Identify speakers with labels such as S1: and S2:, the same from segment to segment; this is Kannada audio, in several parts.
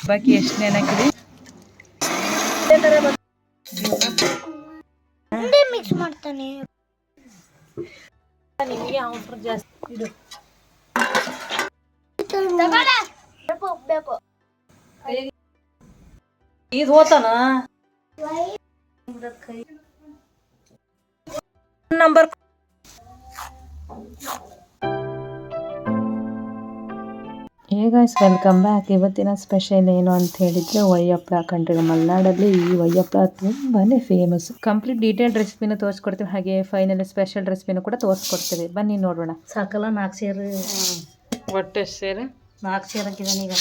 S1: ಬಾಕಿ ಎಷ್ಟು ನೆನಕಿದೆ
S2: ಮಿಕ್ಸ್ ಮಾಡ್ತಾನೆ
S1: ನಿಮಗೆ ಅವಸರ ಜಾಸ್ತಿ ಇಡು ಇದು ಹೋತಾನ ನಂಬರ್
S3: ಗೈಸ್ ವೆಲ್ಕಮ್ ಬ್ಯಾಕ್. ಇವತ್ತಿನ ಸ್ಪೆಷಲ್ ಏನು ಅಂತ ಹೇಳಿದರೆ ಒಯ್ಯಪ್ಪಳ ಕಂಡ್ರಿ. ಮಲೆನಾಡಲ್ಲಿ ಈ ಒಯ್ಯಪ್ಪಳ ತುಂಬಾ ಫೇಮಸ್. ಕಂಪ್ಲೀಟ್ ಡೀಟೇಲ್ಡ್ ರೆಸಿಪಿನ ತೋರಿಸ್ಕೊಡ್ತೀವಿ, ಹಾಗೆ ಫೈನಲ್ ಸ್ಪೆಷಲ್ ರೆಸಿಪಿನೂ ಕೂಡ ತೋರಿಸ್ಕೊಡ್ತೀವಿ. ಬನ್ನಿ ನೋಡೋಣ.
S2: ಸಾಕಲ್ಲ 4 ಸೇರು
S1: ಒಟ್ಟು ಸೇರು
S2: 4 ಸೇರು ಹಾಕಿದಾನೆ.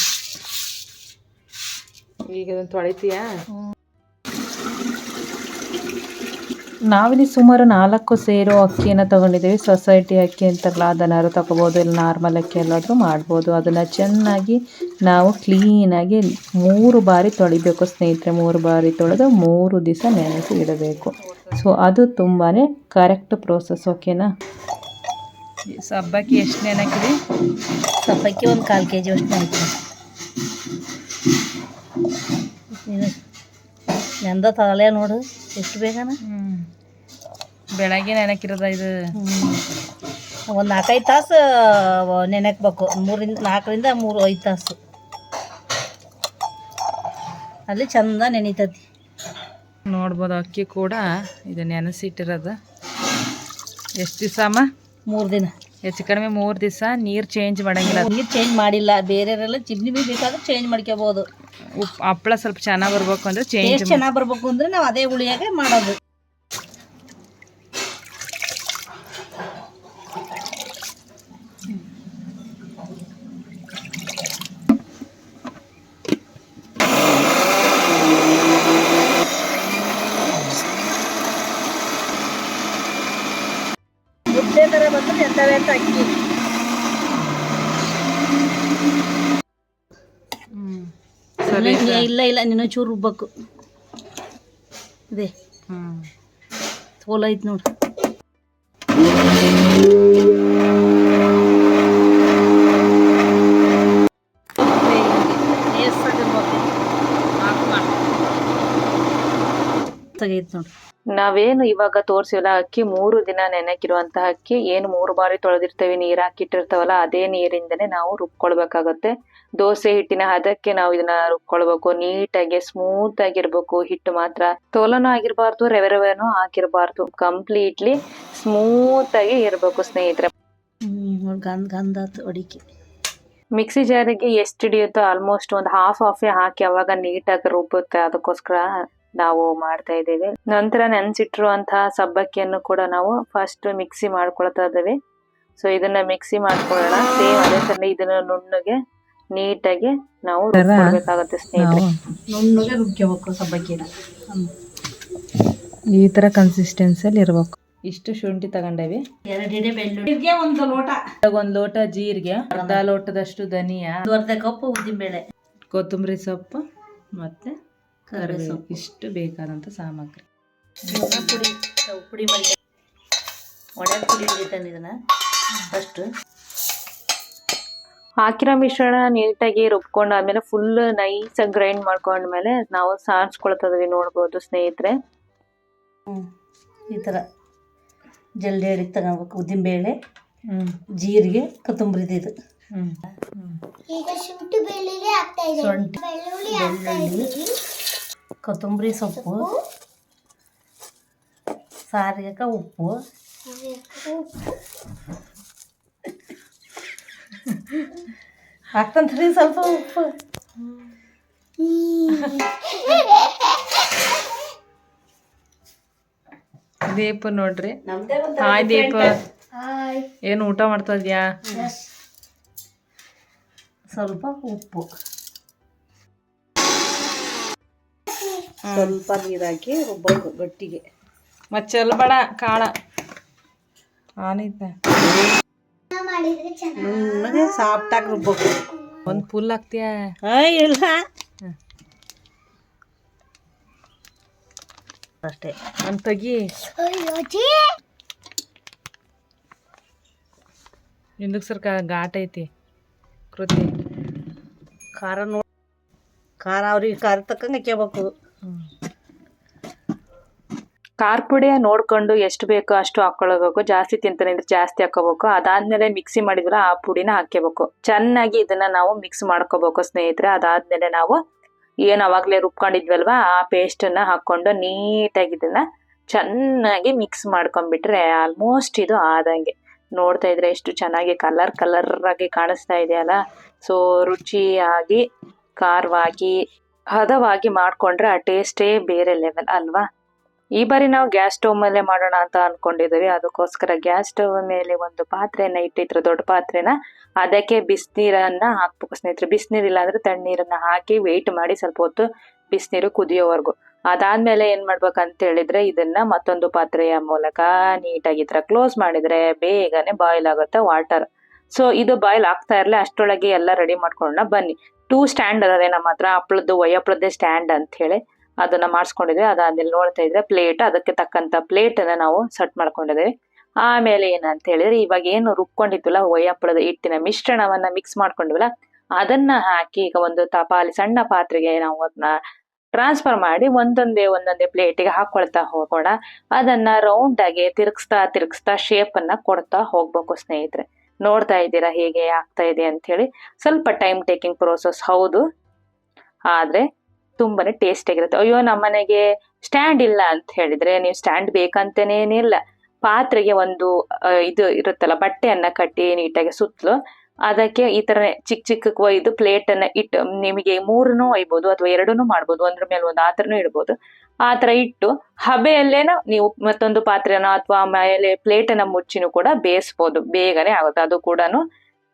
S1: ಈಗ ಇದನ್ನು ತೊಳಿತೀಯಾ?
S3: ನಾವಿಲ್ಲಿ ಸುಮಾರು 4 ಸೇರು ಅಕ್ಕಿಯನ್ನು ತೊಗೊಂಡಿದ್ದೀವಿ. ಸೊಸೈಟಿ ಅಕ್ಕಿ ಅಂತಾರಲ್ಲ, ಅದನ್ನಾದ್ರು ತಗೋಬೋದು, ಇಲ್ಲ ನಾರ್ಮಲ್ ಅಕ್ಕಿ ಎಲ್ಲಾದರೂ ಮಾಡ್ಬೋದು. ಅದನ್ನು ಚೆನ್ನಾಗಿ ನಾವು ಕ್ಲೀನಾಗಿ 3 ಬಾರಿ ತೊಳಿಬೇಕು ಸ್ನೇಹಿತರೆ. 3 ಬಾರಿ ತೊಳೆದು 3 ದಿವಸ ನೆನೆಸಿ ಇಡಬೇಕು. ಸೊ ಅದು ತುಂಬಾ ಕರೆಕ್ಟ್ ಪ್ರೋಸೆಸ್. ಓಕೆನಾ?
S1: ಸಬ್ಬಕ್ಕಿ ಎಷ್ಟು ನೆನಕಿದೆ?
S2: ಸಬ್ಬಕ್ಕಿ ಒಂದು 1/4 kg ಅಷ್ಟು ನೆನಕಿದೆ. ನೆಂದ ತಗೊಳ್ಳೆ ನೋಡು ಎಷ್ಟು ಬೇಕನ.
S1: ಬೆಳಗ್ಗೆ ನೆನಕಿರೋದ ಇದು.
S2: ಒಂದು 4-5 ತಾಸು ನೆನೆಕ್ಬೇಕು. 4ರಿಂದ 5 ತಾಸು ಅಲ್ಲಿ ಚಂದ ನೆನಿತತಿ.
S1: ನೋಡ್ಬೋದು ಅಕ್ಕಿ ಕೂಡ ಇದು ನೆನೆಸಿಟ್ಟಿರೋದು. ಎಷ್ಟು ದಿವಸ ಅಮ್ಮ?
S2: 3 ದಿನ.
S1: ಹೆಚ್ಚು ಕಡಿಮೆ 3 ದಿವಸ. ನೀರು ಚೇಂಜ್ ಮಾಡೋಂಗಿಲ್ಲ?
S2: ನೀರು ಚೇಂಜ್ ಮಾಡಿಲ್ಲ. ಬೇರೆಯವರೆಲ್ಲ ಚಿಮ್ನಿ ಬೇಕಾದ್ರೆ ಚೇಂಜ್ ಮಾಡ್ಕೋಬೋದು.
S1: ಹಪ್ಪಳ ಸ್ವಲ್ಪ ಚೆನ್ನಾಗಿ ಬರ್ಬೇಕು ಅಂದರೆ
S2: ಟೇಸ್ಟ್ ಚೆನ್ನಾಗಿ ಬರ್ಬೇಕು ಅಂದರೆ ನಾವು ಅದೇ ಹುಳಿಯಾಗೆ ಮಾಡೋದು. ಮುದ್ದೆ ಥರ ಬಂದರೆ ಎಂಥವೇ ಅಂತ ಅಕ್ಕಿ. ಇಲ್ಲ ನೀನು ಚೂರು ರುಬ್ಬಬೇಕು. ಇದೆ ತೋಲ ಐತೆ ನೋಡು. ತೆಗೈತೆ ನೋಡು.
S3: ನಾವೇನು ಇವಾಗ ತೋರಿಸಿವಲ್ಲ ಅಕ್ಕಿ 3 ದಿನ ನೆನಕಿರುವಂತಹ ಅಕ್ಕಿ, ಏನು 3 ಬಾರಿ ತೊಳೆದಿರ್ತೇವೆ, ನೀರು ಹಾಕಿಟ್ಟಿರ್ತಾವಲ್ಲ, ಅದೇ ನೀರಿಂದನೇ ನಾವು ರುಬ್ಕೊಳ್ಬೇಕಾಗತ್ತೆ. ದೋಸೆ ಹಿಟ್ಟಿನ ಹದಕ್ಕೆ ನಾವು ಇದನ್ನ ರುಬ್ಕೊಳ್ಬೇಕು. ನೀಟಾಗಿ ಸ್ಮೂತ್ ಆಗಿರ್ಬೇಕು ಹಿಟ್ಟು ಮಾತ್ರ. ತೋಲನೂ ಆಗಿರ್ಬಾರ್ದು, ರವೆನೂ ಆಗಿರ್ಬಾರ್ದು. ಕಂಪ್ಲೀಟ್ಲಿ ಸ್ಮೂತ್ ಆಗಿ ಇರ್ಬೇಕು ಸ್ನೇಹಿತರೆ.
S2: ಗಂಧಾತು ಅಡಿಕೆ.
S3: ಮಿಕ್ಸಿ ಜಾರಿಗೆ ಎಷ್ಟು ಹಿಡಿಯುತ್ತೋ ಆಲ್ಮೋಸ್ಟ್ ಒಂದು ಹಾಫ್ ಹಾಕಿ ಅವಾಗ ನೀಟಾಗಿ ರುಬ್ಬುತ್ತೆ. ಅದಕ್ಕೋಸ್ಕರ ನಾವು ಮಾಡ್ತಾ ಇದ್ದೇವೆ. ನಂತರ ನೆನೆಸಿಟ್ಟಿರುವಂತಹ ಸಬ್ಬಕ್ಕಿಯನ್ನು ಕೂಡ ನಾವು ಫಸ್ಟ್ ಮಿಕ್ಸಿ ಮಾಡ್ಕೊಳ್ತಾ ಇದ್ದೇವೆ. ಸೊ ಇದನ್ನ ಮಿಕ್ಸಿ ಮಾಡ್ಕೊಳ್ಳೋಣ. ಸೇಮ್ ಅದೇ ತರ ಇದನ್ನ ನುಣ್ಣಗೆ ನೀಟಾಗಿ ನಾವು ರುಬ್ಕೊಳ್ಬೇಕಾಗತ್ತೆ ಸ್ನೇಹಿತರೆ.
S2: ನುಣ್ಣಗೆ ರುಬ್ಕೋಬೇಕು ಸಬ್ಬಕ್ಕಿನ.
S3: ಈ ತರ ಕನ್ಸಿಸ್ಟೆನ್ಸಿಯಲ್ಲಿ ಇರ್ಬೇಕು. ಇಷ್ಟು ಶುಂಠಿ ತಗೊಂಡೇವಿ.
S2: 2 ಎಡೆ ಬೆಳ್ಳುಳ್ಳಿ, 1 ಲೋಟ,
S3: 1 ಲೋಟ ಜೀರಿಗೆ, ಅರ್ಧ ಲೋಟದಷ್ಟು ಧನಿಯಾ,
S2: 1/2 ಕಪ್ ಉದ್ದಿನಬೇಳೆ,
S3: ಕೊತ್ತಂಬರಿ ಸೊಪ್ಪು ಮತ್ತೆ ಕರಿಬೇವು. ಇಷ್ಟು ಬೇಕಾದಂತ ಸಾಮಗ್ರಿ.
S2: ಪುಡಿ ಮಾಡಿ ಒಣ ಪುಡಿ ಹಿಡಿತಾನೆ. ಇದನ್ನ ಫಸ್ಟ್
S3: ಹಾಕಿರೋ ಮಿಶ್ರಣ ನೀಟಾಗಿ ರುಬ್ಕೊಂಡು ಆದ್ಮೇಲೆ ಫುಲ್ ನೈಸ್ ಗ್ರೈಂಡ್ ಮಾಡ್ಕೊಂಡ್ಮೇಲೆ ನಾವು ಸಾರಿಸ್ಕೊಳ್ತದ್ವಿ. ನೋಡ್ಬೋದು ಸ್ನೇಹಿತರೆ,
S2: ಈ ಥರ ಜಲ್ದಿ ಹಿಡಿದು ತಗೋಬೇಕು. ಉದ್ದಿನಬೇಳೆ, ಜೀರಿಗೆ, ಕೊತ್ತಂಬರಿ ಇದು. ಶುಂಠಿ, ಬೆಳ್ಳುಳ್ಳಿ, ಕೊತ್ತಂಬರಿ ಸೊಪ್ಪು, ಸಾರಿಗೆ ಉಪ್ಪು, ಹಾಕ್ತಂತ್ರಿ ಸ್ವಲ್ಪ ಉಪ್ಪು.
S3: ದೀಪ ನೋಡ್ರಿ. ಹಾಯ್ ದೀಪ, ಏನು ಊಟ ಮಾಡ್ತಾ ಇದ್ಯಾ?
S2: ಸ್ವಲ್ಪ ಉಪ್ಪು, ಸ್ವಲ್ಪ ನೀರು ಹಾಕಿ ರುಬ್ಬಬೇಕು ಗಟ್ಟಿಗೆ.
S3: ಮತ್ತೆ ಚೆಲ್ಬೇಡ ಕಾಳ ಆನೈತೆ.
S2: ನುಣ್ಣಗೆ ಸಾಫ್ಟಾಗಿ ರುಬ್ಬಬೇಕು.
S3: ಒಂದು ಫುಲ್ ಹಾಕ್ತೀಯ?
S2: ಇಲ್ಲ ಅಷ್ಟೇ.
S3: ಒಂದು ತೆಗಿ. ಹಿಂದಕ್ಕೆ ಸರ್ ಘಾಟ್ ಐತಿ ಕೃತಿ.
S2: ಖಾರ ನೋಡಿ ಖಾರ ಅವ್ರಿಗೆ ಖಾರ ತಕ್ಕಂಗೆ ಹಾಕ್ಕೋಬೇಕು.
S3: ಖಾರ ಪುಡಿ ನೋಡ್ಕೊಂಡು ಎಷ್ಟು ಬೇಕೋ ಅಷ್ಟು ಹಾಕೊಳ್ಬೇಕು. ಜಾಸ್ತಿ ತಿಂತಾನೆ ಅಂದ್ರೆ ಜಾಸ್ತಿ ಹಾಕೋಬೇಕು. ಅದಾದ್ಮೇಲೆ ಮಿಕ್ಸಿ ಮಾಡಿದ್ರೆ ಆ ಪುಡಿನ ಹಾಕ್ಕೋಬೇಕು. ಚೆನ್ನಾಗಿ ಇದನ್ನ ನಾವು ಮಿಕ್ಸ್ ಮಾಡ್ಕೋಬೇಕು ಸ್ನೇಹಿತರೆ. ಅದಾದ್ಮೇಲೆ ನಾವು ಏನ್ ಅವಾಗ್ಲೇ ರುಬ್ಕೊಂಡಿದ್ವಲ್ವಾ ಆ ಪೇಸ್ಟ್ ಅನ್ನ ಹಾಕೊಂಡು ನೀಟಾಗಿ ಇದನ್ನ ಚೆನ್ನಾಗಿ ಮಿಕ್ಸ್ ಮಾಡ್ಕೊಂಡ್ಬಿಟ್ರೆ ಆಲ್ಮೋಸ್ಟ್ ಇದು ಆದಂಗೆ. ನೋಡ್ತಾ ಇದ್ರೆ ಎಷ್ಟು ಚೆನ್ನಾಗಿ ಕಲರ್ ಆಗಿ ಕಾಣಿಸ್ತಾ ಇದೆಯಲ್ಲ. ಸೊ ರುಚಿಯಾಗಿ ಖಾರವಾಗಿ ಹದವಾಗಿ ಮಾಡ್ಕೊಂಡ್ರೆ ಆ ಟೇಸ್ಟೇ ಬೇರೆ ಲೆವೆಲ್ ಅಲ್ವಾ. ಈ ಬಾರಿ ನಾವು ಗ್ಯಾಸ್ ಸ್ಟವ್ ಮೇಲೆ ಮಾಡೋಣ ಅಂತ ಅನ್ಕೊಂಡಿದ್ದೀವಿ. ಅದಕ್ಕೋಸ್ಕರ ಗ್ಯಾಸ್ ಸ್ಟವ್ ಮೇಲೆ ಒಂದು ಪಾತ್ರೆನ ಇಟ್ಟಿದ್ರು, ದೊಡ್ಡ ಪಾತ್ರೆನ. ಅದಕ್ಕೆ ಬಿಸಿನೀರನ್ನ ಹಾಕ್ಬೇಕು ಸ್ನೇಹಿತರೆ. ಬಿಸಿನೀರಿಲ್ಲ ಅಂದ್ರೆ ತಣ್ಣೀರನ್ನ ಹಾಕಿ ವೇಟ್ ಮಾಡಿ ಸ್ವಲ್ಪ ಹೊತ್ತು ಬಿಸಿನೀರು ಕುದಿಯೋವರೆಗೂ. ಅದಾದ್ಮೇಲೆ ಏನ್ ಮಾಡ್ಬೇಕಂತ ಹೇಳಿದ್ರೆ ಇದನ್ನ ಮತ್ತೊಂದು ಪಾತ್ರೆಯ ಮೂಲಕ ನೀಟಾಗಿ ಈ ತರ ಕ್ಲೋಸ್ ಮಾಡಿದ್ರೆ ಬೇಗನೆ ಬಾಯ್ಲ್ ಆಗುತ್ತೆ ವಾಟರ್. ಸೊ ಇದು ಬಾಯ್ಲ್ ಆಗ್ತಾ ಇರ್ಲಿ ಅಷ್ಟೊಳಗೆ ಎಲ್ಲ ರೆಡಿ ಮಾಡ್ಕೊಳ್ಳೋಣ ಬನ್ನಿ. 2 ಸ್ಟ್ಯಾಂಡ್ ಅದೇ ನಮ್ಮ ಹತ್ರ, ಹಪ್ಪಳದ್ದು ಒಯ್ಯಪ್ಪಳದ್ದೇ ಸ್ಟ್ಯಾಂಡ್ ಅಂತ ಹೇಳಿ ಅದನ್ನ ಮಾಡಿಸ್ಕೊಂಡಿದ್ವಿ. ಅದಾದ್ಮೇಲೆ ನೋಡ್ತಾ ಇದ್ರೆ ಪ್ಲೇಟ್, ಅದಕ್ಕೆ ತಕ್ಕಂತ ಪ್ಲೇಟ್ ಅನ್ನ ನಾವು ಸೆಟ್ ಮಾಡ್ಕೊಂಡಿದ್ದೀವಿ. ಆಮೇಲೆ ಏನಂತ ಹೇಳಿದ್ರೆ ಇವಾಗ ಏನು ರುಬ್ಕೊಂಡಿದ್ವಲ್ಲ ಒಯ್ಯಪ್ಪಳದ ಹಿಟ್ಟಿನ ಮಿಶ್ರಣವನ್ನ ಮಿಕ್ಸ್ ಮಾಡ್ಕೊಂಡಿವಲ್ಲ ಅದನ್ನ ಹಾಕಿ ಈಗ ಒಂದು ಸಣ್ಣ ಪಾತ್ರೆಗೆ ನಾವು ಅದನ್ನ ಟ್ರಾನ್ಸ್ಫರ್ ಮಾಡಿ ಒಂದೊಂದೇ ಪ್ಲೇಟಿಗೆ ಹಾಕೊಳ್ತಾ ಹೋಗೋಣ. ಅದನ್ನ ರೌಂಡ್ ಆಗಿ ತಿರುಗಿಸ್ತಾ ಶೇಪ್ ಅನ್ನ ಕೊಡ್ತಾ ಹೋಗ್ಬೇಕು ಸ್ನೇಹಿತರೆ. ನೋಡ್ತಾ ಇದ್ದೀರಾ ಹೇಗೆ ಆಗ್ತಾ ಇದೆ ಅಂತ ಹೇಳಿ. ಸ್ವಲ್ಪ ಟೈಮ್ ಟೇಕಿಂಗ್ ಪ್ರೋಸೆಸ್ ಹೌದು, ಆದ್ರೆ ತುಂಬಾನೇ ಟೇಸ್ಟ್ ಆಗಿರುತ್ತೆ. ಅಯ್ಯೋ ನಮ್ಮನೆಗೆ ಸ್ಟ್ಯಾಂಡ್ ಇಲ್ಲ ಅಂತ ಹೇಳಿದ್ರೆ ನೀವು ಸ್ಟ್ಯಾಂಡ್ ಬೇಕಂತನೇನಿಲ್ಲ. ಪಾತ್ರೆಗೆ ಒಂದು ಇದು ಇರುತ್ತಲ್ಲ ಬಟ್ಟೆಯನ್ನ ಕಟ್ಟಿ ನೀಟಾಗಿ ಸುತ್ತಲು ಅದಕ್ಕೆ ಈ ತರ ಚಿಕ್ಕ ಒಯ್ದು ಪ್ಲೇಟ್ ಅನ್ನ ಇಟ್ಟು ನಿಮಗೆ 3 ಒಯ್ಬೋದು ಅಥವಾ 2 ಮಾಡ್ಬೋದು, ಒಂದ್ರ ಮೇಲೆ ಒಂದು ಆ ತರನು ಇಡ್ಬೋದು. ಆ ತರ ಇಟ್ಟು ಹಬೆಯಲ್ಲೇನ ನೀವು ಮತ್ತೊಂದು ಪಾತ್ರೆನ ಅಥವಾ ಮೇಲೆ ಪ್ಲೇಟ್ ಅನ್ನ ಮುಚ್ಚಿನೂ ಕೂಡ ಬೇಯಿಸ್ಬೋದು. ಬೇಗನೆ ಆಗುತ್ತೆ, ಅದು ಕೂಡ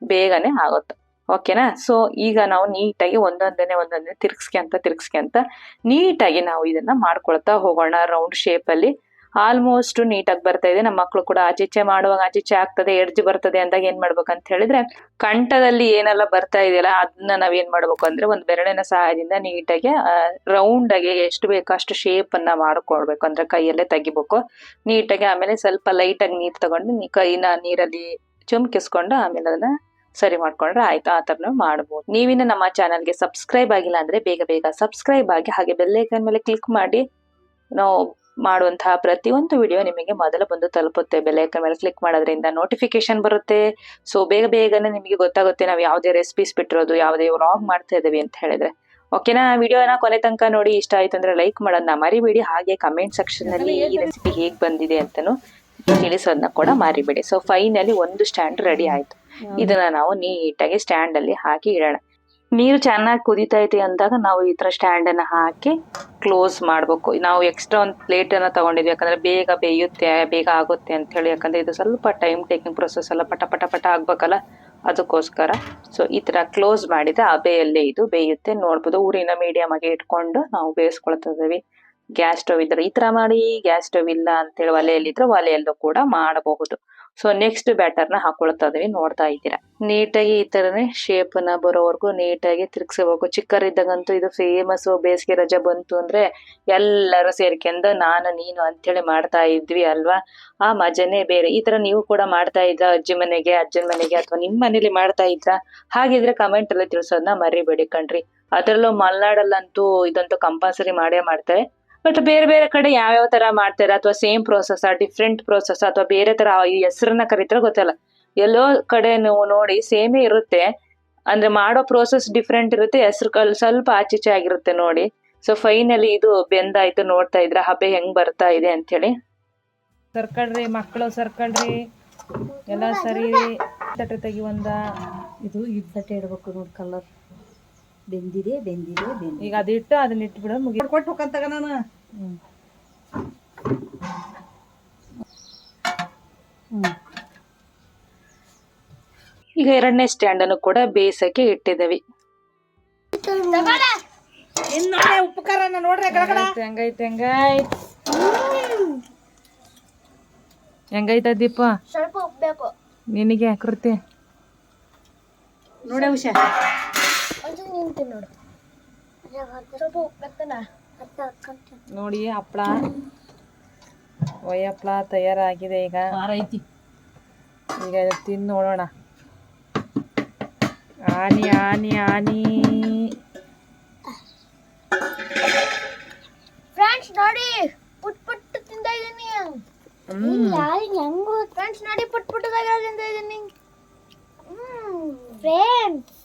S3: ಬೇಗನೆ ಆಗುತ್ತೆ. ಓಕೆನಾ. ಸೊ ಈಗ ನಾವು ನೀಟಾಗಿ ಒಂದೊಂದೇ ತಿರ್ಗಿಸ್ಕೊಂತ ನೀಟಾಗಿ ನಾವು ಇದನ್ನ ಮಾಡ್ಕೊಳ್ತಾ ಹೋಗೋಣ ರೌಂಡ್ ಶೇಪ್ ಅಲ್ಲಿ. ಆಲ್ಮೋಸ್ಟ್ ನೀಟಾಗಿ ಬರ್ತಾ ಇದೆ. ನಮ್ಮ ಮಕ್ಕಳು ಕೂಡ ಆಚೀಚೆ ಮಾಡುವಾಗ ಆಚೀಚೆ ಆಗ್ತದೆ, ಎಡ್ಜ್ ಬರ್ತದೆ ಅಂದಾಗ ಏನ್ ಮಾಡ್ಬೇಕಂತ ಹೇಳಿದ್ರೆ ಕಂಠದಲ್ಲಿ ಏನೆಲ್ಲ ಬರ್ತಾ ಇದೆಯಲ್ಲ ಅದನ್ನ ನಾವೇನ್ ಮಾಡ್ಬೇಕು ಅಂದ್ರೆ ಒಂದು ಬೆರಳಿನ ಸಹಾಯದಿಂದ ನೀಟಾಗಿ ರೌಂಡ್ ಆಗಿ ಎಷ್ಟು ಬೇಕೋ ಅಷ್ಟು ಶೇಪ್ ಅನ್ನ ಮಾಡ್ಕೊಳ್ಬೇಕು. ಅಂದ್ರೆ ಕೈಯಲ್ಲೇ ತೆಗಿಬೇಕು ನೀಟಾಗಿ. ಆಮೇಲೆ ಸ್ವಲ್ಪ ಲೈಟ್ ಆಗಿ ನೀರ್ ತಗೊಂಡು ಕೈನ ನೀರಲ್ಲಿ ಚುಮ್ಕಿಸ್ಕೊಂಡು ಆಮೇಲೆ ಅದನ್ನ ಸರಿ ಮಾಡ್ಕೊಂಡ್ರೆ ಆಯ್ತು. ಆ ತರನು ಮಾಡ್ಬೋದು. ನೀವಿನ್ನ ನಮ್ಮ ಚಾನಲ್ಗೆ ಸಬ್ಸ್ಕ್ರೈಬ್ ಆಗಿಲ್ಲ ಅಂದ್ರೆ ಬೇಗ ಸಬ್ಸ್ಕ್ರೈಬ್ ಆಗಿ ಹಾಗೆ ಬೆಲ್ ಐಕಾನ್ ಮೇಲೆ ಕ್ಲಿಕ್ ಮಾಡಿ ನಾವು ಮಾಡುವಂತಹ ಪ್ರತಿಯೊಂದು ವಿಡಿಯೋ ನಿಮಗೆ ಮೊದಲು ಬಂದು ತಲುಪುತ್ತೆ. ಬೆಲ್ ಐಕಾನ್ ಮೇಲೆ ಕ್ಲಿಕ್ ಮಾಡೋದ್ರಿಂದ ನೋಟಿಫಿಕೇಶನ್ ಬರುತ್ತೆ. ಸೊ ಬೇಗನೆ ನಿಮಗೆ ಗೊತ್ತಾಗುತ್ತೆ ನಾವು ಯಾವುದೇ ರೆಸಿಪೀಸ್ ಬಿಟ್ಟಿರೋದು, ಯಾವುದೇ ವ್ಲಾಗ್ ಮಾಡ್ತಾ ಇದ್ದೀವಿ ಅಂತ ಹೇಳಿದ್ರೆ. ಓಕೆನಾ. ವಿಡಿಯೋನ ಕೊನೆ ತನಕ ನೋಡಿ. ಇಷ್ಟ ಆಯ್ತು ಅಂದ್ರೆ ಲೈಕ್ ಮಾಡೋದನ್ನ ಮರಿಬೇಡಿ. ಹಾಗೆ ಕಮೆಂಟ್ ಸೆಕ್ಷನ್ ನಲ್ಲಿ ಈ ರೆಸಿಪಿ ಹೇಗ್ ಬಂದಿದೆ ಅಂತಾನು ತಿಳಿಸೋದನ್ನ ಕೂಡ ಮರಿಬೇಡಿ. ಸೊ ಫೈನಲಿ ಒಂದು ಸ್ಟ್ಯಾಂಡ್ ರೆಡಿ ಆಯ್ತು. ಇದನ್ನ ನಾವು ನೀಟಾಗಿ ಸ್ಟ್ಯಾಂಡ್ ಅಲ್ಲಿ ಹಾಕಿ ಇಡೋಣ. ನೀರು ಚೆನ್ನಾಗಿ ಕುದೀತಾ ಐತಿ ಅಂದಾಗ ನಾವು ಈ ತರ ಸ್ಟ್ಯಾಂಡ್ ಅನ್ನ ಹಾಕಿ ಕ್ಲೋಸ್ ಮಾಡ್ಬೇಕು. ನಾವು ಎಕ್ಸ್ಟ್ರಾ ಒಂದು ಪ್ಲೇಟ್ ಅನ್ನ ತಗೊಂಡಿದ್ವಿ ಯಾಕಂದ್ರೆ ಬೇಗ ಬೇಯುತ್ತೆ, ಬೇಗ ಆಗುತ್ತೆ ಅಂತ ಹೇಳಿ. ಯಾಕಂದ್ರೆ ಇದು ಸ್ವಲ್ಪ ಟೈಮ್ ಟೇಕಿಂಗ್ ಪ್ರೊಸೆಸ್ ಎಲ್ಲ ಪಟ ಆಗ್ಬೇಕಲ್ಲ, ಅದಕ್ಕೋಸ್ಕರ. ಸೊ ಈ ತರ ಕ್ಲೋಸ್ ಮಾಡಿದ್ರೆ ಹಬೆಯಲ್ಲೇ ಇದು ಬೇಯುತ್ತೆ. ನೋಡ್ಬೋದು. ಊರಿನ ಮೀಡಿಯಂ ಆಗಿ ಇಟ್ಕೊಂಡು ನಾವು ಬೇಯಿಸ್ಕೊಳ್ತಾ ಇದೀವಿ. ಗ್ಯಾಸ್ ಸ್ಟವ್ ಇದ್ರೆ ಈ ತರ ಮಾಡಿ, ಗ್ಯಾಸ್ ಸ್ಟವ್ ಇಲ್ಲ ಅಂತೇಳಿ ಒಲೆಯಲ್ಲಿದ್ರೆ ಒಲೆಯಲ್ಲೂ ಕೂಡ ಮಾಡಬಹುದು. ಸೊ ನೆಕ್ಸ್ಟ್ ಬ್ಯಾಟರ್ ನ ಹಾಕೊಳ್ತಾ ಇದೀವಿ. ನೋಡ್ತಾ ಇದ್ದೀರಾ ನೀಟಾಗಿ ಈ ತರನೇ ಶೇಪ್ ನ ಬರೋವರೆಗೂ ನೀಟಾಗಿ ತಿರ್ಗಿಸಬೇಕು. ಚಿಕ್ಕರಿದ್ದಾಗಂತೂ ಇದು ಫೇಮಸ್. ಬೇಸಿಗೆ ರಜೆ ಬಂತು ಅಂದ್ರೆ ಎಲ್ಲರೂ ಸೇರ್ಕೊಂಡು ನಾನು ನೀನು ಅಂತೇಳಿ ಮಾಡ್ತಾ ಇದ್ವಿ ಅಲ್ವಾ. ಆ ಮಜಾನೇ ಬೇರೆ. ಈ ತರ ನೀವು ಕೂಡ ಮಾಡ್ತಾ ಇದ್ರ ಅಜ್ಜಿ ಮನೆಗೆ, ಅಜ್ಜನ ಮನೆಗೆ ಅಥವಾ ನಿಮ್ ಮನೇಲಿ ಮಾಡ್ತಾ ಇದ್ರ? ಹಾಗಿದ್ರೆ ಕಮೆಂಟ್ ಅಲ್ಲಿ ತಿಳಿಸೋದನ್ನ ಮರಿಬೇಡಿ ಕಣ್ರಿ. ಅದ್ರಲ್ಲೂ ಮಲ್ನಾಡಲ್ಲಂತೂ ಇದಂತೂ ಕಂಪಲ್ಸರಿ ಮಾಡೇ ಮಾಡ್ತಾರೆ. ಬಟ್ ಬೇರೆ ಕಡೆ ಯಾವ್ಯಾವ ತರ ಮಾಡ್ತಾರೆ, ಅಥವಾ ಸೇಮ್ ಪ್ರೋಸೆಸ್, ಡಿಫ್ರೆಂಟ್ ಪ್ರೋಸೆಸ್, ಅಥವಾ ಬೇರೆ ತರ ಈ ಹೆಸರನ್ನ ಕರೀತಾರೆ ಗೊತ್ತಲ್ಲ. ಎಲ್ಲೋ ಕಡೆ ನೀವು ನೋಡಿ ಸೇಮೇ ಇರುತ್ತೆ, ಅಂದ್ರೆ ಮಾಡೋ ಪ್ರೋಸೆಸ್ ಡಿಫ್ರೆಂಟ್ ಇರುತ್ತೆ, ಹೆಸರು ಸ್ವಲ್ಪ ಆಚೀಚೆ ಆಗಿರುತ್ತೆ ನೋಡಿ. ಸೊ ಫೈನಲಿ ಇದು ಬೆಂದಾಯ್ತು. ನೋಡ್ತಾ ಇದ್ರ ಹಬೆ ಹೆಂಗ್ ಬರ್ತಾ ಇದೆ ಅಂತ ಹೇಳಿ.
S1: ಸರ್ಕಳ್ರಿ ಮಕ್ಕಳು, ಸರ್ಕಳ್ರಿ ಎಲ್ಲ ಸರಿ. ತಟ್ಟೆ ತೆಗಿ ಒಂದ.
S2: ಇದು ತಟ್ಟೆ ಇಡ್ಬೇಕು ನೋಡಿ. ಕಲರ್ ಬೆಂದಿದೆ.
S1: ಈಗ ಅದಿಟ್ಟು ಅದನ್ನ ಇಟ್ಬಿಡೋ ಮುಗಿ
S2: ಕೊಟ್ಟು ಹೋಗಂತಾಗ ನಾನು.
S3: ಈಗ 2ನೇ ಸ್ಟ್ಯಾಂಡ್ ಅನ್ನು ಕೂಡ ಬೇಯಿಸಕ್ಕೆ ಇಟ್ಟಿದ್ದೀವಿ.
S2: ಉಪ್ಪು ಖಾರನ ನೋಡ್ರಿ.
S1: ಹೆಂಗೈತ ದೀಪ?
S4: ಸ್ವಲ್ಪ ಉಪ್ಪಬೇಕು
S1: ನಿನಗೆ ಕೃತಿ
S2: ನೋಡ ಉಷಾ.
S4: ನಿಂತು ನೋಡು. ಸ್ವಲ್ಪ ಉಪ್ಪತ್ತನ
S1: ನೋಡಿ. ಹಪ್ಳ ಒಯ್ಯಪ್ಳ ತಯಾರಾಗಿದೆ. ಈಗ
S2: ಐತಿ.
S1: ಈಗ ತಿಂದು ನೋಡೋಣ. ಆನಿ
S4: ಹೆಂಗು ಫ್ರೆಂಡ್ಸ್ ನೋಡಿ ಪುಟ್ ಪುಟ್ಟದಾಗ ಇದೀನಿ ಫ್ರೆಂಡ್ಸ್.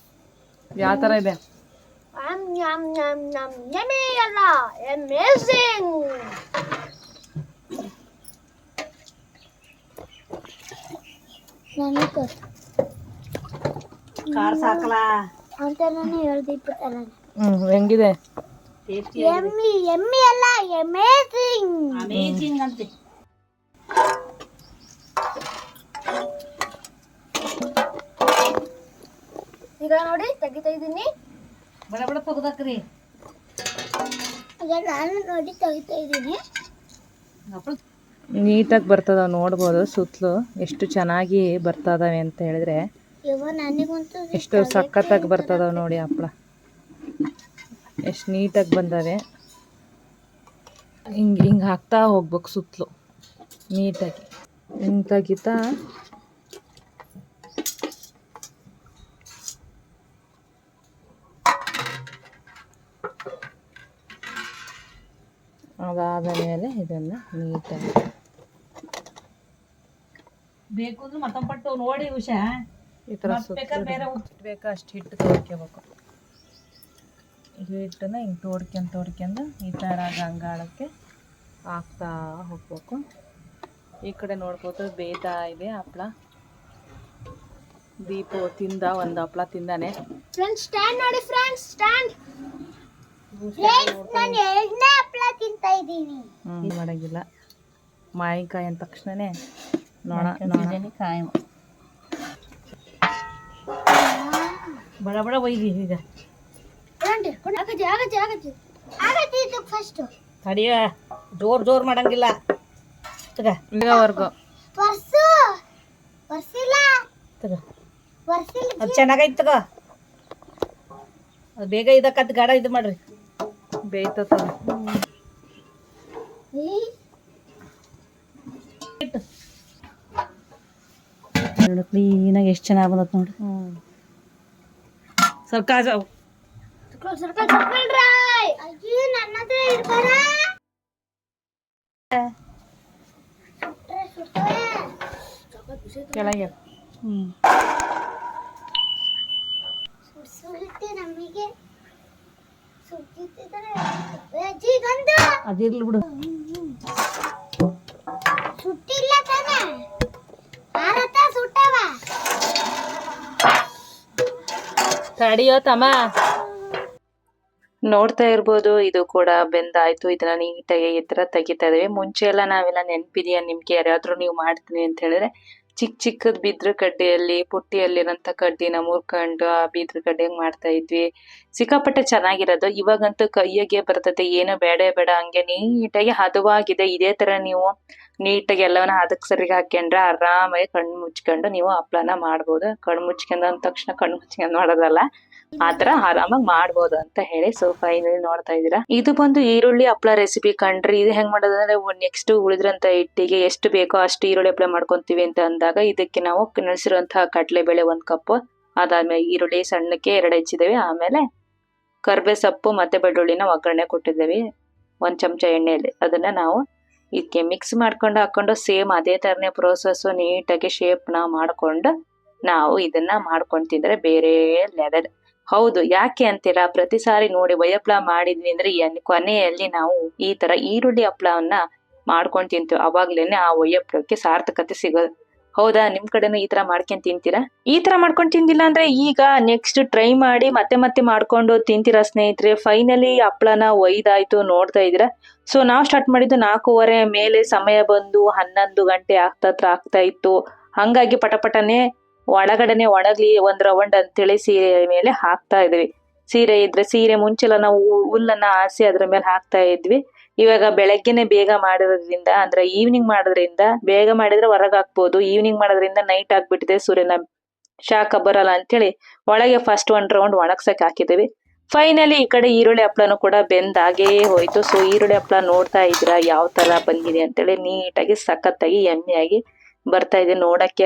S1: ಯಾವ ಥರ ಇದೆ?
S4: ಯಮ್ಮಿ ಅಲ್ಲ, ಅಮೇಜಿಂಗ್. ನನಗೆ
S2: ಖಾರ ಸಾಕಲ್ಲ
S4: ಅಂತ ನಾನು ಹೇಳ್ದಿಪ್ಪತ್ತಲ್ಲ.
S1: ಹೆಂಗಿದೆ?
S4: ಯಮ್ಮಿ ಯಮ್ಮಿ ಅಲ್ಲ, ಅಮೇಜಿಂಗ್.
S2: ಅಮೇಜಿಂಗ್ ಅಂತೆ.
S4: ಈಗ ನೋಡಿ ತೆಗಿತಾ ಇದ್ದೀನಿ.
S2: ಬಡ ಬಡ ತೆಗ್ದಾಕ್ರಿ.
S4: ಈಗ ನಾನು ನೋಡಿ ತೆಗಿತಾ ಇದ್ದೀನಿ.
S1: ನೀಟಾಗಿ ಬರ್ತದ ನೋಡ್ಬೋದು. ಸುತ್ತಲೂ ಎಷ್ಟು ಚೆನ್ನಾಗಿ ಬರ್ತದವೆ ಅಂತ ಹೇಳಿದ್ರೆ
S4: ಇವ ನನಗಂತೂ
S1: ಎಷ್ಟು ಸಖತ್ತಾಗಿ ಬರ್ತದ ನೋಡಿ ಹಪ್ಪಳ. ಎಷ್ಟು ನೀಟಾಗಿ ಬಂದವೆ. ಹಿಂಗೆ ಹಾಕ್ತಾ ಹೋಗ್ಬೇಕು ಸುತ್ತಲೂ ನೀಟಾಗಿ. ಹಿಂಗೆ ತೆಗಿತಾ ಅದಾದ ಮೇಲೆ ಇದನ್ನು ನೀಟಾಗಿ
S2: ಬೇಕು ಅಂದ್ರೆ ಮತ್ತೊಂದು ಪಟ್ಟು ನೋಡಿ ಉಷಾ.
S1: ಈ ಥರ
S2: ಬೇಕಾದ್ರೆ ಬೇರೆ
S1: ಎಷ್ಟು ಬೇಕೋ ಅಷ್ಟು ಹಿಟ್ಟು ತೋಡ್ಕೋಬೇಕು. ಹಿಟ್ಟನ್ನ ಹಿಂಗೆ ತೋಡ್ಕೊಂಡು ಈ ಥರ ಗಂಗಾಳಕ್ಕೆ ಹಾಕ್ತಾ ಹೋಗ್ಬೇಕು. ಈ ಕಡೆ ನೋಡ್ಬೋದು ಬೇಯ್ತಾ ಇದೆ ಹಪ್ಪಳ. ದೀಪು ತಿಂದ ಒಂದು ಹಪ್ಪಳ ತಿಂದಾನೆ.
S4: ಫ್ರೆಂಡ್ಸ್ ಸ್ಟ್ಯಾಂಡ್ ನೋಡಿ, ಫ್ರೆಂಡ್ಸ್ ಸ್ಟ್ಯಾಂಡ್. ನಾನು ಎರಡನೇ ಹಪ್ಪಳ ತಿಂತಾ ಇದ್ದೀನಿ.
S1: ಮಾಡಂಗಿಲ್ಲ. ಮಾವಿನಕಾಯಿ ಅಂದ ತಕ್ಷಣನೇ ನೋಣ
S2: ಕಾಯಿ ಬಡ ಬಡ ಒಯ್ದಿ. ಈಗ
S4: ಫಸ್ಟ್
S2: ತಡಿಯ, ಜೋರ್ ಜೋರ್ ಮಾಡಂಗಿಲ್ಲ. ತಗ
S1: ಇಲ್ಲಿವರೆಗೂ
S2: ತಗ, ಅದು ಚೆನ್ನಾಗೈತೆ ತಗ. ಅದು ಬೇಗ ಇದಕ್ಕತ್ತು ಗಾಢ ಇದು ಮಾಡ್ರಿ,
S1: ಬೇಯ್ತದ.
S2: ಕ್ಲೀನಾಗಿ ಎಷ್ಟು ಚೆನ್ನಾಗಿ ಬಂದತ್ ನೋಡಿ. ಸ್ವಲ್ಪ
S1: ಕೆಳಗೆ
S4: ನಮಗೆ
S2: ಅದಿರ್ಲಿ ಬಿಡು.
S4: ಸುಟ್ಟಿಲ್ಲ ತಾನೆ, ಭಾರತ ಸುಟ್ಟವ.
S1: ತಡಿಯೋ ತಮ್ಮ.
S3: ನೋಡ್ತಾ ಇರ್ಬೋದು, ಇದು ಕೂಡ ಬೆಂದಾಯ್ತು. ಇದನ್ನ ನೀಟಾಗಿ ಈ ತರ ತೆಗಿತಾ ಇದೀವಿ. ಮುಂಚೆ ಎಲ್ಲ ನಾವೆಲ್ಲ ನೆನಪಿದೆಯಾ ನಿಮ್ಗೆ? ಯಾರಾದ್ರೂ ನೀವು ಮಾಡ್ತೀನಿ ಅಂತ ಹೇಳಿದ್ರೆ ಚಿಕ್ಕ ಚಿಕ್ಕದ್ ಬಿದ್ರ ಕಡ್ಡಿಯಲ್ಲಿ ಪುಟ್ಟಿಯಲ್ಲಿರಂತ ಕಡ್ಡಿನ ಮುರ್ಕೊಂಡು ಆ ಬಿದ್ರ ಕಡ್ಡಿಯಾಗ ಮಾಡ್ತಾ ಇದ್ವಿ. ಸಿಕ್ಕಾಪಟ್ಟೆ ಚೆನ್ನಾಗಿರೋದು. ಇವಾಗಂತೂ ಕೈಯಾಗೆ ಬರ್ತದೆ, ಏನು ಬೇಡ ಹಂಗೆ ನೀಟಾಗಿ ಹದವಾಗಿದೆ. ಇದೇ ತರ ನೀವು ನೀಟಾಗಿ ಎಲ್ಲವನ್ನ ಹದಕ್ ಸರಿಗೆ ಹಾಕೊಂಡ್ರೆ ಆರಾಮಾಗಿ ಕಣ್ಣು ಮುಚ್ಕೊಂಡು ನೀವು ಹಪ್ಳನ ಮಾಡ್ಬೋದು. ಕಣ್ಣು ಮುಚ್ಕೊಂಡ್ ಅಂದ ತಕ್ಷಣ ಕಣ್ಣು ಮುಚ್ಕೊಂಡ್ ಮಾಡೋದಲ್ಲ, ಆತರ ಆರಾಮಾಗಿ ಮಾಡ್ಬೋದು ಅಂತ ಹೇಳಿ. ಸೊ ಫೈನಲಿ ನೋಡ್ತಾ ಇದೀರಾ, ಇದು ಬಂದು ಈರುಳ್ಳಿ ಹಪ್ಳ ರೆಸಿಪಿ ಕಂಡ್ರಿ. ಇದು ಹೆಂಗ್ ಮಾಡೋದಂದ್ರೆ, ನೆಕ್ಸ್ಟ್ ಉಳಿದ್ರಂತ ಹಿಟ್ಟಿಗೆ ಎಷ್ಟು ಬೇಕೋ ಅಷ್ಟು ಈರುಳ್ಳಿ ಹಪ್ಳ ಮಾಡ್ಕೊಂತೀವಿ ಅಂತ ಅಂದಾಗ ಇದಕ್ಕೆ ನಾವು ನೆನೆಸಿರುವಂತಹ ಕಡಲೆಬೇಳೆ 1 ಕಪ್, ಅದಾದ್ಮೇಲೆ ಈರುಳ್ಳಿ ಸಣ್ಣಕ್ಕೆ 2 ಹೆಚ್ಚಿದ್ದೇವೆ, ಆಮೇಲೆ ಕರ್ಬೇ ಸೊಪ್ಪು ಮತ್ತೆ ಬೆಳ್ಳುಳ್ಳಿನ ಒಗ್ಗರಣೆ ಕೊಟ್ಟಿದ್ದೇವೆ 1 ಚಮಚ ಎಣ್ಣೆಯಲ್ಲಿ. ಅದನ್ನ ನಾವು ಇದಕ್ಕೆ ಮಿಕ್ಸ್ ಮಾಡ್ಕೊಂಡು ಹಾಕೊಂಡು ಸೇಮ್ ಅದೇ ತರನೇ ಪ್ರೋಸೆಸ್ ನೀಟಾಗಿ ಶೇಪ್ ನ ಮಾಡ್ಕೊಂಡು ನಾವು ಇದನ್ನ ಮಾಡ್ಕೊಂಡು ತಿಂದ್ರೆ ಬೇರೆ ಲೆವೆಲ್. ಹೌದು, ಯಾಕೆ ಅಂತೀರಾ? ಪ್ರತಿ ಸಾರಿ ನೋಡಿ ಹಪ್ಳ ಮಾಡಿದ್ವಿ ಅಂದ್ರೆ ಕೊನೆಯಲ್ಲಿ ನಾವು ಈ ತರ ಈರುಳ್ಳಿ ಹಪ್ಳವನ್ನ ಮಾಡ್ಕೊಂಡು ತಿಂತೀವಿ. ಅವಾಗ್ಲೇನೆ ಆ ಹಪ್ಳಕ್ಕೆ ಸಾರ್ಥಕತೆ ಸಿಗೋದು. ಹೌದಾ? ನಿಮ್ ಕಡೆನೂ ಈ ತರ ಮಾಡ್ಕೊಂಡ್ ತಿಂತೀರಾ? ಈ ತರ ಮಾಡ್ಕೊಂಡು ತಿಂದಿಲ್ಲ ಅಂದ್ರೆ ಈಗ ನೆಕ್ಸ್ಟ್ ಟ್ರೈ ಮಾಡಿ ಮತ್ತೆ ಮತ್ತೆ ಮಾಡ್ಕೊಂಡು ತಿಂತೀರಾ ಸ್ನೇಹಿತರೆ. ಫೈನಲಿ ಹಪ್ಳನ ಒಯ್ದಾಯ್ತು, ನೋಡ್ತಾ ಇದೀರಾ. ಸೊ ನಾವ್ ಸ್ಟಾರ್ಟ್ ಮಾಡಿದ್ದು 4:30 ಮೇಲೆ, ಸಮಯ ಬಂದು 11 ಗಂಟೆ ಆಗ್ತಾ ಇತ್ತು. ಹಂಗಾಗಿ ಪಟಪಟನೆ ಒಳಗಡೆನೆ ಒಣಗ್ಲಿ 1 ರೌಂಡ್ ಅಂತೇಳಿ ಸೀರೆ ಮೇಲೆ ಹಾಕ್ತಾ ಇದ್ವಿ. ಸೀರೆ ಇದ್ರೆ ಸೀರೆ ಮುಂಚೆಲ್ಲ ನಾವು ಹುಲ್ಲನ್ನ ಹಾಸಿ ಅದ್ರ ಮೇಲೆ ಹಾಕ್ತಾ ಇದ್ವಿ. ಇವಾಗ ಬೆಳಗ್ಗೆನೆ ಬೇಗ ಮಾಡಿರೋದ್ರಿಂದ, ಅಂದ್ರೆ ಈವ್ನಿಂಗ್ ಮಾಡೋದ್ರಿಂದ, ಬೇಗ ಮಾಡಿದ್ರೆ ಹೊರಗೆ ಹಾಕ್ಬೋದು, ಈವ್ನಿಂಗ್ ಮಾಡೋದ್ರಿಂದ ನೈಟ್ ಆಗ್ಬಿಟ್ಟಿದೆ, ಸೂರ್ಯನ ಶಾಖ ಬರಲ್ಲ ಅಂತೇಳಿ ಒಳಗೆ ಫಸ್ಟ್ 1 ರೌಂಡ್ ಒಣಗ್ಸಕ್ ಹಾಕಿದೀವಿ. ಫೈನಲಿ ಈ ಕಡೆ ಈರುಳ್ಳಿ ಹಪ್ಳನು ಕೂಡ ಬೆಂದಾಗೇ ಹೋಯ್ತು. ಸೊ ಈರುಳ್ಳಿ ಹಪ್ಳ ನೋಡ್ತಾ ಇದ್ರ ಯಾವ ತರ ಬಂದಿದೆ ಅಂತೇಳಿ, ನೀಟಾಗಿ ಸಖತ್ತಾಗಿ ಎಮ್ಮೆಯಾಗಿ ಬರ್ತಾ ಇದೆ ನೋಡಕ್ಕೆ.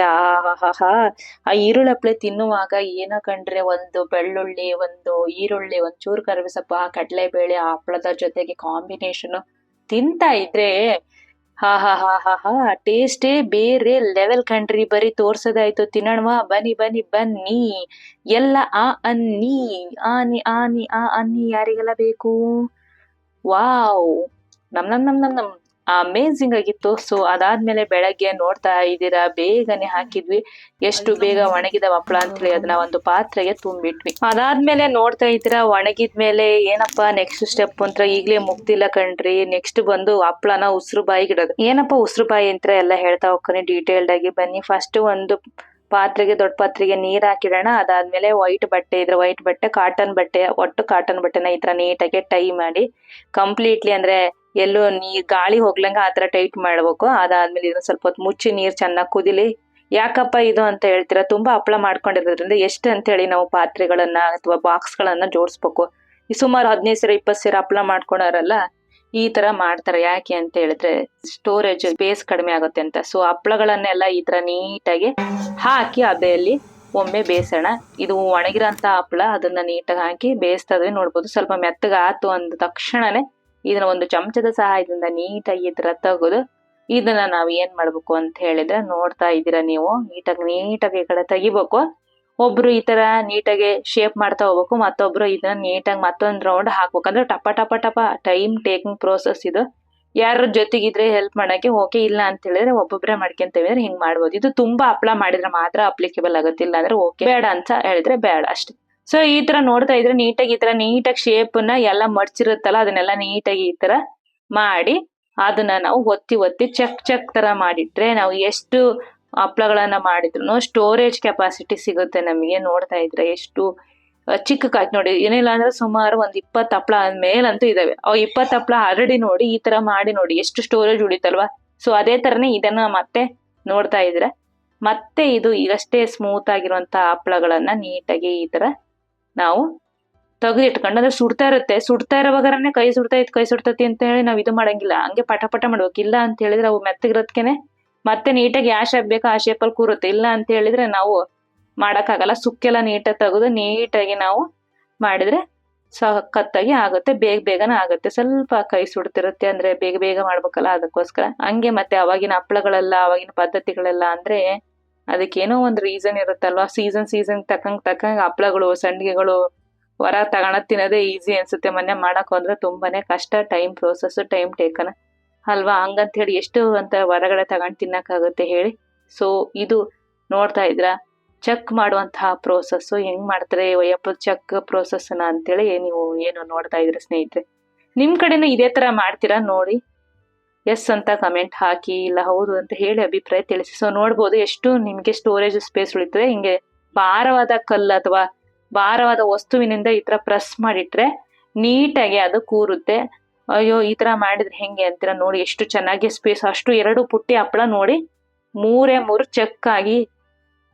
S3: ಆ ಈರುಳ್ಳಿ ಹಪ್ಳ ತಿನ್ನುವಾಗ ಏನೋ ಕಂಡ್ರೆ, ಒಂದು ಬೆಳ್ಳುಳ್ಳಿ, ಒಂದು ಈರುಳ್ಳಿ, ಒಂಚೂರು ಕರಿಬೇವು ಸೊಪ್ಪು, ಆ ಕಡಲೆಬೇಳೆ, ಆ ಹಪ್ಳದ ಜೊತೆಗೆ ಕಾಂಬಿನೇಷನ್ ತಿಂತಾ ಇದ್ರೆ ಹಾ ಹಾ ಹಾ ಹಾ ಹಾ ಟೇಸ್ಟೇ ಬೇರೆ ಲೆವೆಲ್ ಕಣ್ರಿ. ಬರೀ ತೋರ್ಸೋದಾಯ್ತು, ತಿನ್ನೋಣವಾ? ಬನ್ನಿ ಬನ್ನಿ ಬನ್ನಿ ಎಲ್ಲ. ಆ ಅನ್ನಿ ಆನಿ ಆನಿ ಆ ಅನ್ನಿ ಯಾರಿಗೆಲ್ಲ ಬೇಕು? ವಾವ್, ನಮ್ ನಮ್ ನಮ್ ನಮ್ ನಮ್ ಅಮೇಝಿಂಗ್ ಆಗಿತ್ತು. ಸೊ ಅದಾದ್ಮೇಲೆ ಬೆಳಗ್ಗೆ ನೋಡ್ತಾ ಇದ್ದೀರಾ ಬೇಗನೆ ಹಾಕಿದ್ವಿ. ಎಷ್ಟು ಬೇಗ ಒಣಗಿದ ಹಪ್ಳ ಅಂತ ಹೇಳಿ ಅದನ್ನ ಒಂದು ಪಾತ್ರೆಗೆ ತುಂಬಿಟ್ವಿ. ಅದಾದ್ಮೇಲೆ ನೋಡ್ತಾ ಇದ್ದೀರಾ ಒಣಗಿದ್ಮೇಲೆ ಏನಪ್ಪಾ ನೆಕ್ಸ್ಟ್ ಸ್ಟೆಪ್ ಅಂತ ಈಗ್ಲೇ ಮುಗ್ದಿಲ್ಲ ಕಣ್ರಿ. ನೆಕ್ಸ್ಟ್ ಬಂದು ಹಪ್ಳನ ಉಸ್ರು ಬಾಯಿಗಿಡೋದು. ಏನಪ್ಪಾ ಉಸ್ರು ಬಾಯಿ ಅಂತ ಎಲ್ಲ ಹೇಳ್ತಾ ಹೋಗ್ತಾನೆ ಡೀಟೇಲ್ಡ್ ಆಗಿ. ಬನ್ನಿ, ಫಸ್ಟ್ ಒಂದು ಪಾತ್ರೆಗೆ, ದೊಡ್ಡ ಪಾತ್ರೆಗೆ ನೀರ್ ಹಾಕಿಡೋಣ. ಅದಾದ್ಮೇಲೆ ವೈಟ್ ಬಟ್ಟೆ ಇದ್ರೆ ವೈಟ್ ಬಟ್ಟೆ, ಕಾಟನ್ ಬಟ್ಟೆ, ಒಟ್ಟು ಕಾಟನ್ ಬಟ್ಟೆನ ಈ ತರ ನೀಟಾಗಿ ಟೈ ಮಾಡಿ ಕಂಪ್ಲೀಟ್ಲಿ, ಅಂದ್ರೆ ಎಲ್ಲೂ ಗಾಳಿ ಹೋಗ್ಲಂಗ ಆತರ ಟೈಟ್ ಮಾಡ್ಬೇಕು. ಅದಾದ್ಮೇಲೆ ಇದನ್ನ ಸ್ವಲ್ಪ ಹೊತ್ತು ಮುಚ್ಚಿ ನೀರ್ ಚೆನ್ನಾಗಿ ಕುದಿಲಿ. ಯಾಕಪ್ಪ ಇದು ಅಂತ ಹೇಳ್ತೀರಾ, ತುಂಬಾ ಹಪ್ಳ ಮಾಡ್ಕೊಂಡಿರೋದ್ರಿಂದ ಎಷ್ಟು ಅಂತ ಹೇಳಿ ನಾವು ಪಾತ್ರೆಗಳನ್ನ ಅಥವಾ ಬಾಕ್ಸ್ ಗಳನ್ನ ಜೋಡಿಸ್ಬೇಕು. ಈ ಸುಮಾರು 15 ಸೇರ 20 ಸೇರ ಹಪ್ಳ ಮಾಡ್ಕೊಳೋರಲ್ಲ ಈ ತರ ಮಾಡ್ತಾರೆ. ಯಾಕೆ ಅಂತ ಹೇಳಿದ್ರೆ ಸ್ಟೋರೇಜ್ ಸ್ಪೇಸ್ ಕಡಿಮೆ ಆಗುತ್ತೆ ಅಂತ. ಸೊ ಹಪ್ಳಗಳನ್ನೆಲ್ಲ ಈ ತರ ನೀಟಾಗಿ ಹಾಕಿ ಅಬೆಯಲ್ಲಿ ಒಮ್ಮೆ ಬೇಯಿಸೋಣ. ಇದು ಒಣಗಿರೋಂತ ಹಪ್ಳ, ಅದನ್ನ ನೀಟಾಗಿ ಹಾಕಿ ಬೇಯಿಸ್ತಾ ಇದ್ವಿ. ನೋಡ್ಬೋದು ಸ್ವಲ್ಪ ಮೆತ್ತಗ ಆತು ಅಂದ ತಕ್ಷಣನೇ ಇದನ್ನ ಒಂದು ಚಮಚದ ಸಹಾಯದಿಂದ ನೀಟಾಗಿ ಈ ತರ ತೆಗೆದು ಇದನ್ನ ನಾವ್ ಏನ್ ಮಾಡ್ಬೇಕು ಅಂತ ಹೇಳಿದ್ರೆ, ನೋಡ್ತಾ ಇದ್ದೀರಾ ನೀವು, ನೀಟಾಗಿ ಈ ಕಡೆ ತೆಗಿಬೇಕು. ಒಬ್ರು ಈ ತರ ನೀಟಾಗಿ ಶೇಪ್ ಮಾಡ್ತಾ ಹೋಗ್ಬೇಕು, ಮತ್ತೊಬ್ರು ಇದನ್ನ ನೀಟಾಗಿ ಮತ್ತೊಂದ್ ರೌಂಡ್ ಹಾಕ್ಬೇಕು. ಅಂದ್ರೆ ಟಪ ಟಪ ಟಪ ಟೈಮ್ ಟೇಕಿಂಗ್ ಪ್ರೋಸೆಸ್ ಇದು. ಯಾರ ಜೊತೆಗಿದ್ರೆ ಹೆಲ್ಪ್ ಮಾಡಕ್ಕೆ ಓಕೆ, ಇಲ್ಲ ಅಂತ ಹೇಳಿದ್ರೆ ಒಬ್ಬೊಬ್ರೆ ಮಾಡ್ಕೊಂತೇವೆ ಅಂದ್ರೆ ಹಿಂಗ್ ಮಾಡ್ಬೋದು. ಇದು ತುಂಬಾ ಹಪ್ಳ ಮಾಡಿದ್ರೆ ಮಾತ್ರ ಅಪ್ಲಿಕೇಬಲ್ ಆಗುತ್ತೆ, ಇಲ್ಲ ಅಂದ್ರೆ ಓಕೆ, ಬೇಡ ಅಂತ ಹೇಳಿದ್ರೆ ಬೇಡ ಅಷ್ಟೇ. ಸೊ ಈ ತರ ನೋಡ್ತಾ ಇದ್ರೆ ನೀಟಾಗಿ ಶೇಪ್ ನ ಎಲ್ಲ ಮಡ್ಚಿರುತ್ತಲ್ಲ ಅದನ್ನೆಲ್ಲ ನೀಟಾಗಿ ಈ ತರ ಮಾಡಿ ಅದನ್ನ ನಾವು ಒತ್ತಿ ಚೆಕ್ ತರ ಮಾಡಿಟ್ರೆ ನಾವು ಎಷ್ಟು ಹಪ್ಳಗಳನ್ನ ಮಾಡಿದ್ರು ಸ್ಟೋರೇಜ್ ಕೆಪಾಸಿಟಿ ಸಿಗುತ್ತೆ ನಮಗೆ. ನೋಡ್ತಾ ಇದ್ರೆ ಎಷ್ಟು ಚಿಕ್ಕ ಕಾಯ್ತು ನೋಡಿ, ಏನಿಲ್ಲ ಅಂದ್ರೆ ಸುಮಾರು ಒಂದ್ 20 ಹಪ್ಳ ಮೇಲಂತೂ ಇದಾವೆ. ಅವ್ 20 ಹಪ್ಳ ಆಲ್ರೆಡಿ ನೋಡಿ ಈ ತರ ಮಾಡಿ ನೋಡಿ ಎಷ್ಟು ಸ್ಟೋರೇಜ್ ಉಳಿತಲ್ವಾ. ಸೊ ಅದೇ ತರನೇ ಇದನ್ನ ಮತ್ತೆ ನೋಡ್ತಾ ಇದ್ರೆ ಮತ್ತೆ ಇದು ಈಗಷ್ಟೇ ಸ್ಮೂತ್ ಆಗಿರುವಂತ ಹಪ್ಳಗಳನ್ನ ನೀಟಾಗಿ ಈ ತರ ನಾವು ತೆಗೆದಿಟ್ಕೊಂಡು, ಅಂದ್ರೆ ಸುಡ್ತಾ ಇರೋವಾಗರನೆ ಕೈ ಸುಡ್ತೈತಿ ಅಂತ ಹೇಳಿ ನಾವ್ ಇದು ಮಾಡಂಗಿಲ್ಲ, ಹಂಗೆ ಪಟ ಮಾಡ್ಬೇಕು. ಇಲ್ಲ ಅಂತ ಹೇಳಿದ್ರೆ ಅವು ಮೆತ್ತಗಿರೋದ್ಕೆನೆ ಮತ್ತೆ ನೀಟಾಗಿ ಯಾವ ಶೇಪ್ ಬೇಕೋ ಆ ಶೇಪಲ್ಲಿ ಕೂರುತ್ತೆ. ಇಲ್ಲ ಅಂತ ಹೇಳಿದ್ರೆ ನಾವು ಮಾಡಕ್ಕಾಗಲ್ಲ. ಸುಕ್ಕೆಲ್ಲ ನೀಟಾಗಿ ತೆಗೆದು ನೀಟಾಗಿ ನಾವು ಮಾಡಿದ್ರೆ ಸಖತ್ತಾಗಿ ಆಗುತ್ತೆ, ಬೇಗನೆ ಆಗುತ್ತೆ. ಸ್ವಲ್ಪ ಕೈ ಸುಡ್ತಿರುತ್ತೆ ಅಂದ್ರೆ ಬೇಗ ಮಾಡ್ಬೇಕಲ್ಲ, ಅದಕ್ಕೋಸ್ಕರ ಹಂಗೆ. ಮತ್ತೆ ಅವಾಗಿನ ಹಪ್ಳಗಳೆಲ್ಲ, ಅವಾಗಿನ ಪದ್ಧತಿಗಳೆಲ್ಲ ಅಂದ್ರೆ ಅದಕ್ಕೇನೋ ಒಂದು ರೀಸನ್ ಇರುತ್ತಲ್ವಾ. ಸೀಸನ್ ತಕ್ಕಂಗ್ ಹಪ್ಳಗಳು, ಸಂಡಿಗೆಗಳು ಹೊರ ತಗೊಳದ್ ತಿನ್ನೋದೇ ಈಸಿ ಅನ್ಸುತ್ತೆ. ಮೊನ್ನೆ ಮಾಡಕ್ ಹೋದ್ರೆ ತುಂಬಾನೇ ಕಷ್ಟ, ಟೈಮ್ ಪ್ರೋಸೆಸ್, ಟೈಮ್ ಟೇಕನ್ ಅಲ್ವಾ. ಹಂಗಂತ ಹೇಳಿ ಎಷ್ಟು ಅಂತ ಹೊರಗಡೆ ತಗೊಂಡ್ ತಿನ್ನಕ್ಕಾಗುತ್ತೆ ಹೇಳಿ. ಸೊ ಇದು ನೋಡ್ತಾ ಇದ್ರ ಚೆಕ್ ಮಾಡುವಂತಹ ಪ್ರೋಸೆಸ್ ಹೆಂಗ್ ಮಾಡ್ತಾರೆ ಒಯ್ಯಪ್ಪ ಚೆಕ್ ಪ್ರೋಸೆಸ್ ಅಂತೇಳಿ ನೀವು ಏನು ನೋಡ್ತಾ ಇದ್ರಿ ಸ್ನೇಹಿತರೆ. ನಿಮ್ ಕಡೆನೂ ಇದೇ ತರ ಮಾಡ್ತೀರಾ ನೋಡಿ, ಎಸ್ ಅಂತ ಕಮೆಂಟ್ ಹಾಕಿ, ಇಲ್ಲ ಹೌದು ಅಂತ ಹೇಳಿ ಅಭಿಪ್ರಾಯ ತಿಳಿಸಿ. ಸೊ ನೋಡ್ಬೋದು ಎಷ್ಟು ನಿಮ್ಗೆ ಸ್ಟೋರೇಜ್ ಸ್ಪೇಸ್ ಉಳಿತದೆ. ಹಿಂಗೆ ಭಾರವಾದ ಕಲ್ಲು ಅಥವಾ ಭಾರವಾದ ವಸ್ತುವಿನಿಂದ ಈ ತರ ಪ್ರೆಸ್ ಮಾಡಿಟ್ರೆ ನೀಟಾಗಿ ಅದು ಕೂರುತ್ತೆ. ಅಯ್ಯೋ ಈ ತರ ಮಾಡಿದ್ರೆ ಹೆಂಗೆ ಅಂತೀರಾ ನೋಡಿ, ಎಷ್ಟು ಚೆನ್ನಾಗಿ ಸ್ಪೇಸ್. ಅಷ್ಟು 2 ಪುಟ್ಟಿ ಹಪ್ಳ ನೋಡಿ 3 ಚೆಕ್ ಆಗಿ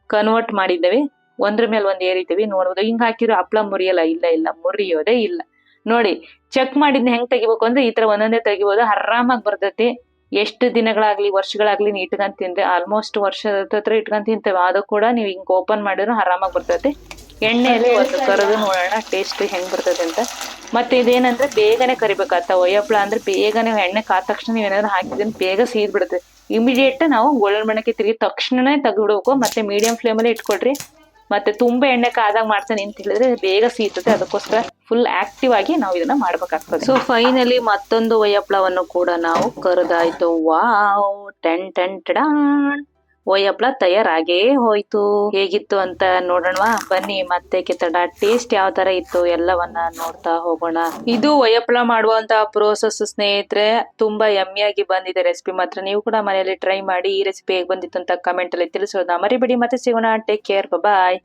S3: ಕನ್ವರ್ಟ್ ಮಾಡಿದ್ದೇವೆ. ಒಂದ್ರ ಮೇಲೆ ಒಂದ್ ಏರಿತೀವಿ. ನೋಡ್ಬೋದು ಹಿಂಗ್ ಹಾಕಿರೋ ಹಪ್ಳ ಮುರಿಯಲ್ಲ, ಇಲ್ಲ ಮುರಿಯೋದೇ ಇಲ್ಲ. ನೋಡಿ ಚೆಕ್ ಮಾಡಿದ್ನ ಹೆಂಗ್ ತೆಗಿಬೇಕು ಅಂದ್ರೆ ಈ ತರ ಒಂದೊಂದೇ ತೆಗಿಬೋದು, ಆರಾಮಾಗಿ ಬರ್ತೈತಿ. ಎಷ್ಟು ದಿನಗಳಾಗ್ಲಿ ವರ್ಷಗಳಾಗ್ಲಿ ಇಟ್ಕೊಂಡ್ ತಿಂದ್ರೆ, ಆಲ್ಮೋಸ್ಟ್ ವರ್ಷದ ಹತ್ರ ಇಟ್ಕೊಂಡ್ ತಿಂತೇವೆ, ಅದು ಕೂಡ ನೀವು ಹಿಂಗ್ ಓಪನ್ ಮಾಡಿದ್ರು ಆರಾಮಾಗಿ ಬರ್ತೈತಿ. ಎಣ್ಣೆಯಲ್ಲಿ ಒಂದು ಕರೆದು ನೋಡೋಣ ಟೇಸ್ಟ್ ಹೆಂಗ್ ಬರ್ತದೆ ಅಂತ. ಮತ್ತೆ ಇದೇನಂದ್ರೆ ಬೇಗನೆ ಕರಿಬೇಕಾಗ್ತ ಒಯ್ಯಪ್ಳ ಅಂದ್ರೆ ಬೇಗನೆ ಎಣ್ಣೆ ಕಾದ ತಕ್ಷಣ ನೀವೇನಾದ್ರು ಹಾಕಿದ್ರೆ ಬೇಗ ಸೀದ್ ಬಿಡುತ್ತೆ. ಇಮಿಡಿಯೇಟ್ ನಾವು ಒಳ್ಳೊಳ್ಮೆಣಕ್ಕೆ ತಿರುಗಿ ತಕ್ಷಣನೇ ತೆಗ್ಬಿಡ್ಬೇಕು. ಮತ್ತೆ ಮೀಡಿಯಂ ಫ್ಲೇಮಲ್ಲಿ ಇಟ್ಕೊಳ್ರಿ. ಮತ್ತೆ ತುಂಬಾ ಎಣ್ಣೆ ಕಾದಾಗ ಮಾಡ್ತಾನೆ ಅಂತ ಹೇಳಿದ್ರೆ ಬೇಗ ಸೀತುತ್ತೆ. ಅದಕ್ಕೋಸ್ಕರ ಫುಲ್ ಆಕ್ಟಿವ್ ಆಗಿ ನಾವು ಇದನ್ನ ಮಾಡ್ಬೇಕಾಗ್ತದೆ. ಸೊ ಫೈನಲಿ ಮತ್ತೊಂದು ಒಯ್ಯಪ್ಳವನ್ನು ಕೂಡ ನಾವು ಕರೆದಾಯ್ತು. ವಾವ್, ಟೆನ್ ಒಯ್ಯಪ್ಳ ತಯಾರಾಗೇ ಹೋಯ್ತು. ಹೇಗಿತ್ತು ಅಂತ ನೋಡೋಣವಾ ಬನ್ನಿ. ಮತ್ತೆ ಕಿತ್ತಡ ಟೇಸ್ಟ್ ಯಾವ ತರ ಇತ್ತು ಎಲ್ಲವನ್ನ ನೋಡ್ತಾ ಹೋಗೋಣ. ಇದು ಒಯ್ಯಪ್ಳ ಮಾಡುವಂತಹ ಪ್ರೋಸೆಸ್ ಸ್ನೇಹಿತರೆ. ತುಂಬಾ ಯಮ್ಮಿಯಾಗಿ ಬಂದಿದೆ ರೆಸಿಪಿ ಮಾತ್ರ. ನೀವು ಕೂಡ ಮನೆಯಲ್ಲಿ ಟ್ರೈ ಮಾಡಿ. ಈ ರೆಸಿಪಿ ಹೇಗೆ ಬಂದಿತ್ತು ಅಂತ ಕಮೆಂಟ್ ಅಲ್ಲಿ ತಿಳಿಸೋದನ್ನ ಮರಿಬೇಡಿ. ಮತ್ತೆ ಸಿಗೋಣ. ಟೇಕ್ ಕೇರ್, ಬಾಯ್.